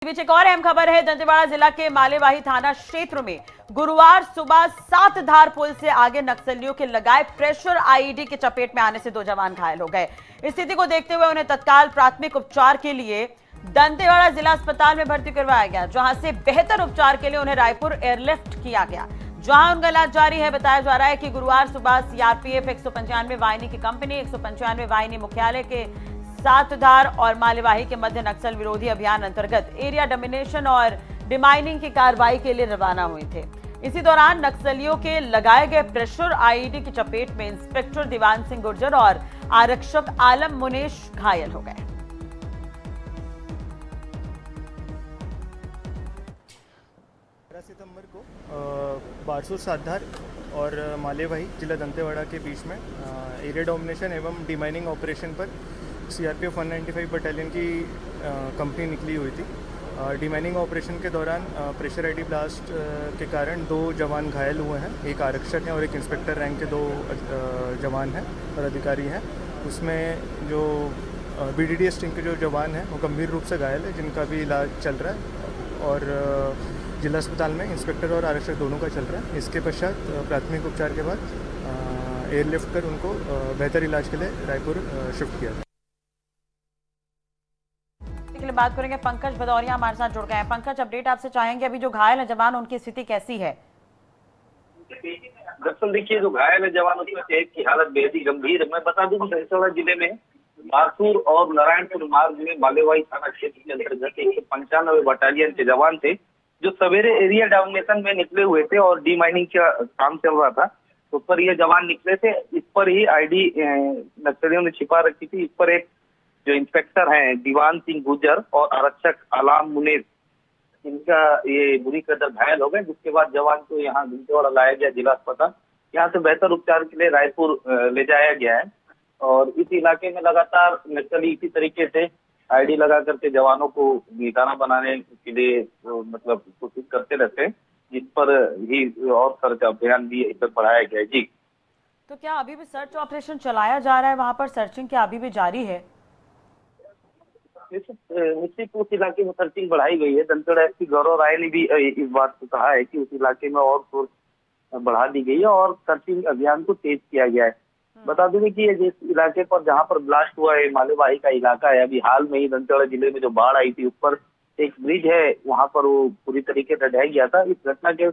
बीच एक और अहम खबर है। दंतेवाड़ा जिला के मालेवाही थाना क्षेत्र में गुरुवार सुबह सातधार पुल से आगे नक्सलियों के लगाए प्रेशर आईईडी की चपेट में आने से 2 जवान घायल हो गए। स्थिति को देखते हुए उन्हें तत्काल प्राथमिक उपचार के लिए दंतेवाड़ा जिला अस्पताल में भर्ती करवाया गया, जहां से बेहतर उपचार के लिए उन्हें रायपुर एयरलिफ्ट किया गया, जहां उनका इलाज जारी है। बताया जा रहा है कि गुरुवार सुबह सीआरपीएफ 195 वाहिनी की कंपनी 195 वाहिनी मुख्यालय के सातधार और मालेवाही के मध्य नक्सल विरोधी अभियान अंतर्गत एरिया डोमिनेशन और डिमाइनिंग की कार्रवाई के लिए रवाना हुए थे। इसी दौरान नक्सलियों के लगाए गए प्रेशर आईईडी की चपेट में इंस्पेक्टर दीवान सिंह गुर्जर और आरक्षक आलम मुनेश घायल हो गए। 12 सितंबर को बारसूर सातधार और मालेवाही जिला दंतेवाड़ा के बीच में एरिया डोमिनेशन एवं डिमाइनिंग ऑपरेशन पर सीआरपीएफ 195 बटालियन की कंपनी निकली हुई थी। डिमाइनिंग ऑपरेशन के दौरान प्रेशर आईडी ब्लास्ट के कारण 2 जवान घायल हुए हैं। एक आरक्षक हैं और एक इंस्पेक्टर रैंक के 2 जवान हैं और अधिकारी हैं। उसमें जो बीडीडीएस टीम के जो जवान हैं वो गंभीर रूप से घायल है, जिनका भी इलाज चल रहा है और जिला अस्पताल में इंस्पेक्टर और आरक्षक दोनों का चल रहा है। इसके पश्चात प्राथमिक उपचार के बाद एयरलिफ्ट कर उनको बेहतर इलाज के लिए रायपुर शिफ्ट किया। के लिए बात करेंगे, पंकज भदौरिया हमारे साथ जुड़ गए हैं। पंकज, अपडेट आपसे चाहेंगे, अभी जो घायल है जवान उनकी स्थिति कैसी है? दरअसल देखिए, जो घायल है जवान उसमें से एक की हालत बेहद ही गंभीर है। मैं बता दूं कि दंतेवाड़ा जिले में बारसूर और नारायणपुर मार्ग में मालेवाही थाना क्षेत्र के अंतर्गत 195 बटालियन के जवान थे, जो सवेरे एरिया डोमिनेशन में निकले हुए थे और डी माइनिंग का काम चल रहा था। तो उस पर ये जवान निकले थे। इस पर ही आईडी नक्सलियों ने छिपा रखी थी। इस पर एक जो इंस्पेक्टर हैं दीवान सिंह गुर्जर और आरक्षक आलम मुनेश, इनका ये बुरी कदर घायल हो गए, जिसके बाद जवान को यहाँ दंतेवाड़ा लाया गया जिला अस्पताल। यहाँ से बेहतर उपचार के लिए रायपुर ले जाया गया है। और इस इलाके में लगातार नक्सली इसी तरीके से आईडी लगा करके जवानों को निशाना बनाने के लिए मतलब कोशिश करते रहते हैं, जिस पर ही और सर्च अभियान भी इधर बढ़ाया गया है। जी, तो क्या अभी भी सर्च ऑपरेशन चलाया जा रहा है वहां पर? सर्चिंग क्या अभी भी जारी है? निश्चित उस इलाके में सर्चिंग बढ़ाई गई है। दंतेवाड़ा एसपी गौरव राय ने भी इस बात को कहा है कि उस इलाके में और फोर्स बढ़ा दी गई है और सर्चिंग अभियान को तेज किया गया है। बता दूंगी कि ये जिस इलाके पर जहां पर ब्लास्ट हुआ है मालेवाही का इलाका है। अभी हाल में ही दंतेवाड़ा जिले में जो बाढ़ आई थी, उस पर एक ब्रिज है, वहां पर वो पूरी तरीके से ढह गया था। इस घटना के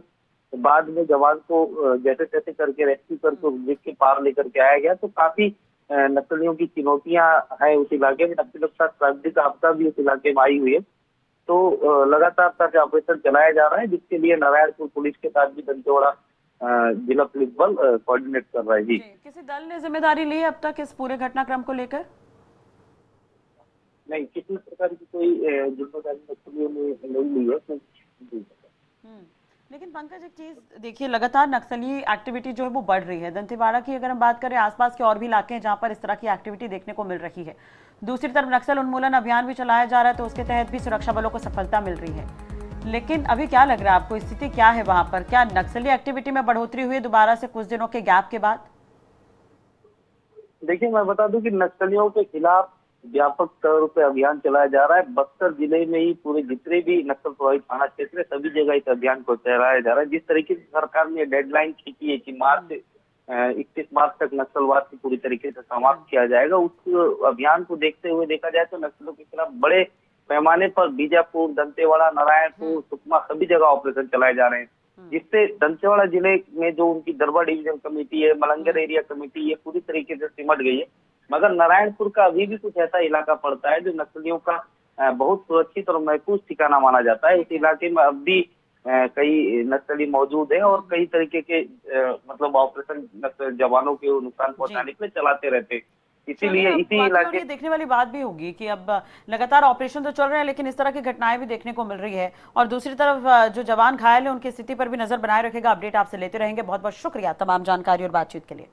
बाद में जवान को जैसे तैसे करके रेस्क्यू करके ब्रिज के पार लेकर के आया गया। तो काफी नक्सलियों की चुनौतियां हैं उस इलाके में। नक्सलियों के साथ प्राकृतिक आपदा भी उस इलाके में आई हुई है। तो लगातार सर्च ऑपरेशन चलाया जा रहा है, जिसके लिए नारायणपुर पुलिस के साथ भी दंतेवाड़ा जिला पुलिस बल कोऑर्डिनेट कर रहा है। जी, किसी दल ने जिम्मेदारी ली है अब तक इस पूरे घटनाक्रम को लेकर? नहीं, किसी प्रकार की कोई जिम्मेदारी नक्सलियों ने नहीं ली है। लेकिन पंकज, एक चीज देखिए, लगातार नक्सली एक्टिविटी जो है वो बढ़ रही है। दंतेवाड़ा की अगर हम बात करें, आसपास के और भी इलाके हैं जहां पर इस तरह की एक्टिविटी देखने को मिल रही है। दूसरी तरफ नक्सल उन्मूलन अभियान भी चलाया जा रहा है, तो उसके तहत भी सुरक्षा बलों को सफलता मिल रही है। लेकिन अभी क्या लग रहा है आपको, स्थिति क्या है वहां पर? क्या नक्सली एक्टिविटी में बढ़ोतरी हुई दोबारा से कुछ दिनों के गैप के बाद? देखिए, मैं बता दूं कि नक्सलियों के खिलाफ व्यापक तौर पर अभियान चलाया जा रहा है। बक्सर जिले में ही पूरे जितने भी नक्सल प्रभावित थाना क्षेत्र है, सभी जगह इस अभियान को चलाया जा रहा है। जिस तरीके से सरकार ने डेडलाइन खींची है कि 31 मार्च तक नक्सलवाद को पूरी तरीके से समाप्त किया जाएगा, उस अभियान को देखते हुए देखा जाए तो नक्सलों के खिलाफ बड़े पैमाने पर बीजापुर, दंतेवाड़ा, नारायणपुर, सुकमा सभी जगह ऑपरेशन चलाए जा रहे हैं। जिससे दंतेवाड़ा जिले में जो उनकी दरबा डिवीजन कमेटी है, मलंगर एरिया कमेटी, ये पूरी तरीके से सिमट गई है। मगर नारायणपुर का अभी भी कुछ ऐसा इलाका पड़ता है जो नक्सलियों का बहुत सुरक्षित और महफूज ठिकाना माना जाता है। इस इलाके में अब भी कई नक्सली मौजूद है और कई तरीके के मतलब ऑपरेशन जवानों के नुकसान पहुंचाने के लिए चलाते रहते हैं। इसीलिए इसी इलाके देखने वाली बात भी होगी कि अब लगातार ऑपरेशन तो चल रहे हैं, लेकिन इस तरह की घटनाएं भी देखने को मिल रही है। और दूसरी तरफ जो जवान घायल है उनकी स्थिति पर भी नजर बनाए रखेगा। अपडेट आपसे लेते रहेंगे। बहुत बहुत शुक्रिया तमाम जानकारी और बातचीत के लिए।